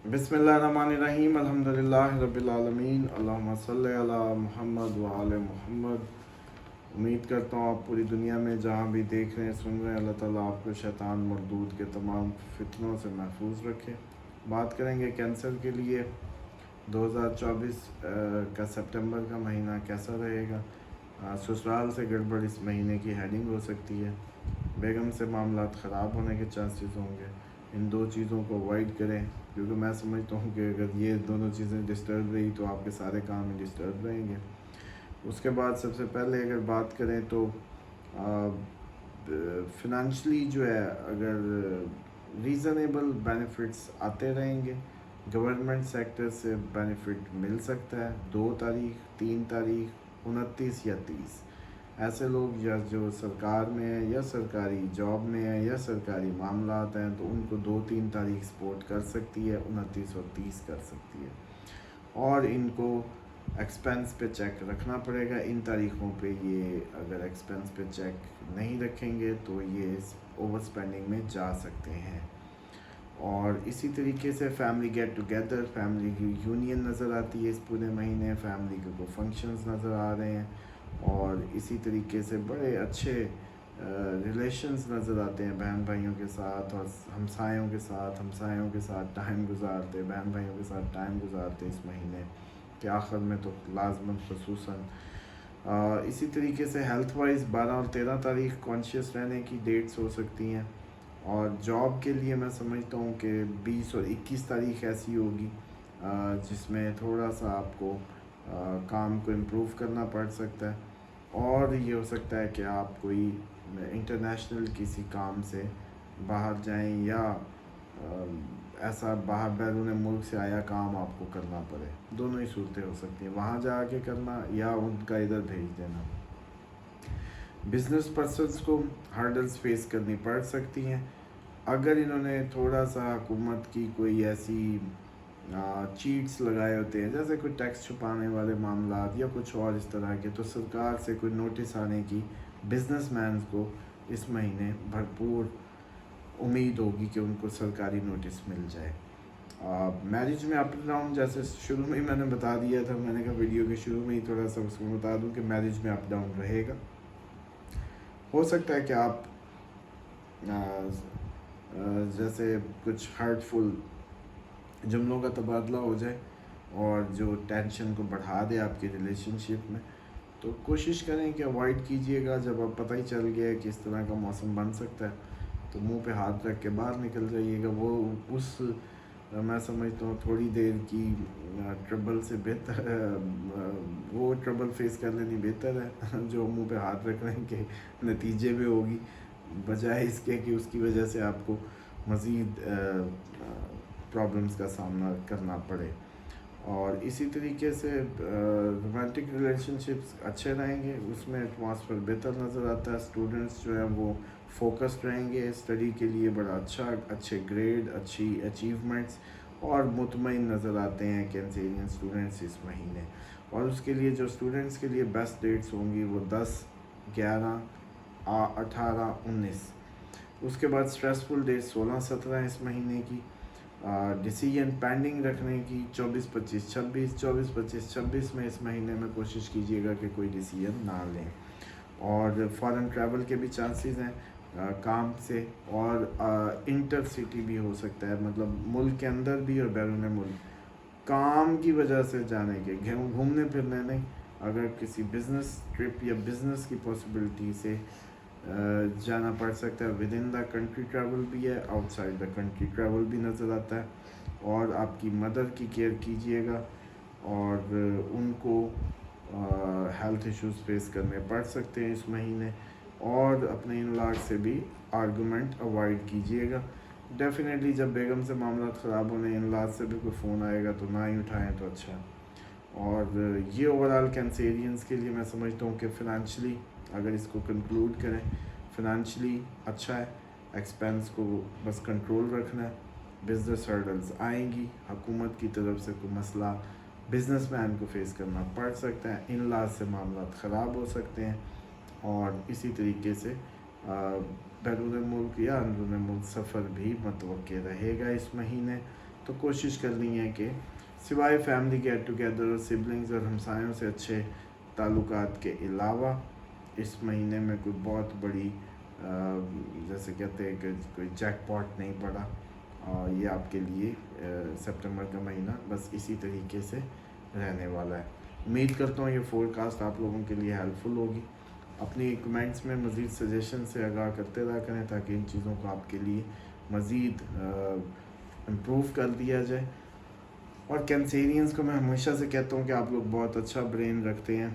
बिस्मिल्लाहिर्रहमानिर्रहीम अल्हम्दुलिल्लाहि रब्बिल आलमीन अल्लाहुम्मा सल्लि अला मुहम्मद व आले मुहम्मद। उम्मीद करता हूँ आप पूरी दुनिया में जहाँ भी देख रहे हैं सुन रहे हैं, अल्लाह ताला आपको शैतान मरदूद के तमाम फितनों से महफूज रखे। बात करेंगे कैंसर के लिए 2024 का सितंबर का महीना कैसा रहेगा। ससुराल से गड़बड़ इस महीने की हेडिंग हो सकती है। बेगम से मामलात ख़राब होने के चांसेस होंगे। इन दो चीज़ों को अवॉइड करें, क्योंकि मैं समझता हूँ कि अगर ये दोनों चीज़ें डिस्टर्ब रही तो आपके सारे काम ही डिस्टर्ब रहेंगे। उसके बाद सबसे पहले अगर बात करें तो फिनंशियली जो है, अगर रीज़नेबल बेनिफिट्स आते रहेंगे, गवर्नमेंट सेक्टर से बेनिफिट मिल सकता है। 2 तारीख, 3 तारीख, 29 या 30 ऐसे लोग या जो सरकार में है या सरकारी जॉब में है या सरकारी मामलात हैं, तो उनको 2-3 तारीख सपोर्ट कर सकती है, 29 और 30 कर सकती है। और इनको एक्सपेंस पे चेक रखना पड़ेगा इन तारीख़ों पे। ये अगर एक्सपेंस पे चेक नहीं रखेंगे तो ये ओवर स्पेंडिंग में जा सकते हैं। और इसी तरीके से फैमिली गेट टुगेदर, फैमिली की यूनियन नज़र आती है इस पूरे महीने। फैमिली के को फंक्शंस नज़र आ रहे हैं और इसी तरीके से बड़े अच्छे रिलेशंस नज़र आते हैं बहन भाइयों के साथ और हमसायों के साथ टाइम गुजारते, बहन भाइयों के साथ टाइम गुजारते इस महीने के आखिर में तो लाजमन खसूसन। इसी तरीके से हेल्थ वाइज 12 और 13 तारीख कॉन्शियस रहने की डेट्स हो सकती हैं। और जॉब के लिए मैं समझता हूँ कि 20 और 21 तारीख ऐसी होगी जिसमें थोड़ा सा आपको काम को इम्प्रूव करना पड़ सकता है। और ये हो सकता है कि आप कोई इंटरनेशनल किसी काम से बाहर जाएं या ऐसा बाहर बैरून मुल्क से आया काम आपको करना पड़े। दोनों ही सूरतें हो सकती हैं, वहाँ जा के करना या उनका इधर भेज देना। बिज़नेस पर्सन्स को हर्डल्स फेस करनी पड़ सकती हैं अगर इन्होंने थोड़ा सा हुकूमत की कोई ऐसी चीट्स लगाए होते हैं, जैसे कोई टैक्स छुपाने वाले मामलात या कुछ और इस तरह के, तो सरकार से कोई नोटिस आने की बिजनेसमैन को इस महीने भरपूर उम्मीद होगी कि उनको सरकारी नोटिस मिल जाए। मैरिज में अप एंड डाउन, जैसे शुरू में ही मैंने बता दिया था, मैंने कहा वीडियो के शुरू में ही थोड़ा सा उसको बता दूं कि मैरिज में अप डाउन रहेगा। हो सकता है कि आप जैसे कुछ हर्टफुल जुमलों का तबादला हो जाए और जो टेंशन को बढ़ा दे आपकी रिलेशनशिप में, तो कोशिश करें कि अवॉइड कीजिएगा। जब आप पता ही चल गया है कि इस तरह का मौसम बन सकता है तो मुंह पे हाथ रख के बाहर निकल जाइएगा। वो उस मैं समझता हूँ थोड़ी देर की ट्रबल से बेहतर वो ट्रबल फेस कर लेनी बेहतर है जो मुंह पे हाथ रखने के नतीजे में होगी, बजाय इसके कि उसकी वजह से आपको मज़ीद प्रॉब्लम्स का सामना करना पड़े। और इसी तरीके से रोमांटिक रिलेशनशिप्स अच्छे रहेंगे, उसमें एटमॉस्फेयर बेहतर नज़र आता है। स्टूडेंट्स जो हैं वो फोकस्ड रहेंगे स्टडी के लिए, बड़ा अच्छे ग्रेड, अच्छी अचीवमेंट्स और मुतमईन नज़र आते हैं कैंसेरियन स्टूडेंट्स इस महीने। और उसके लिए जो स्टूडेंट्स के लिए बेस्ट डेट्स होंगी वो 10, 11, 18, 19। उसके बाद स्ट्रेसफुल डेट 16, 17 इस महीने की। डिसीजन पेंडिंग रखने की 24, 25, 26, 24, 25, 26 में इस महीने में कोशिश कीजिएगा कि कोई डिसीजन ना लें। और फॉरेन ट्रैवल के भी चांसेस हैं काम से, और इंटर सिटी भी हो सकता है, मतलब मुल्क के अंदर भी और बैरून मुल्क काम की वजह से जाने के, घूमने फिरने नहीं। अगर किसी बिज़नेस ट्रिप या बिज़नेस की पॉसिबिलिटी से जाना पड़ सकता है। With in the country travel भी है, आउटसाइड द कंट्री ट्रैवल भी नज़र आता है। और आपकी मदर की केयर कीजिएगा और उनको हेल्थ इश्यूज फेस करने पड़ सकते हैं इस महीने। और अपने इन लॉज से भी आर्गूमेंट अवॉइड कीजिएगा। डेफिनेटली जब बेगम से मामला ख़राब होने इन लॉज से भी कोई फ़ोन आएगा तो ना ही उठाएं तो अच्छा है। और ये ओवरऑल कैंसेरियंस के लिए मैं समझता हूँ कि फ़िनंशियली अगर इसको कंक्लूड करें, फ़िनंशियली अच्छा है। एक्सपेंस को बस कंट्रोल रखना है। बिज़नेस हर्डल्स आएंगी, हुकूमत की तरफ से कोई मसला बिज़नेसमैन को फेस करना पड़ सकता है, इन लॉज से मामला ख़राब हो सकते हैं। और इसी तरीके से बैरून मुल्क या अंदरून मुल्क सफ़र भी मतवक्के रहेगा इस महीने। تو کوشش کرنی ہے کہ سوائے فیملی گیٹ ٹوگیدر اور سبلنگز اور ہمسایوں سے اچھے تعلقات کے علاوہ اس مہینے میں کوئی بہت بڑی جیسے کہتے ہیں کہ کوئی جیک پاٹ نہیں پڑا، اور یہ آپ کے لیے سپٹمبر کا مہینہ بس اسی طریقے سے رہنے والا ہے۔ امید کرتا ہوں یہ فور کاسٹ آپ لوگوں کے لیے ہیلپ فل ہوگی۔ اپنی کمنٹس میں مزید سجیشن سے آگاہ کرتے رہا کریں تاکہ ان چیزوں کو آپ کے لیے مزید امپروو کر دیا جائے۔ اور کینسیرینز کو میں ہمیشہ سے کہتا ہوں کہ آپ لوگ بہت اچھا برین رکھتے ہیں۔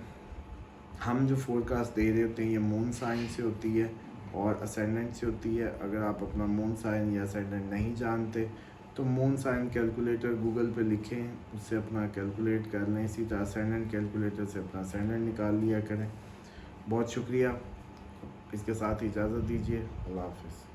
ہم جو فور کاسٹ دے رہے ہوتے ہیں یہ مون سائن سے ہوتی ہے اور اسینڈنٹ سے ہوتی ہے۔ اگر آپ اپنا مون سائن یا اسینڈنٹ نہیں جانتے تو مون سائن کیلکولیٹر گوگل پہ لکھیں، اس سے اپنا کیلکولیٹ کر لیں، اسی طرح اسینڈنٹ کیلکولیٹر سے اپنا اسینڈنٹ نکال لیا کریں۔ بہت شکریہ، اس کے ساتھ اجازت دیجیے، اللہ حافظ۔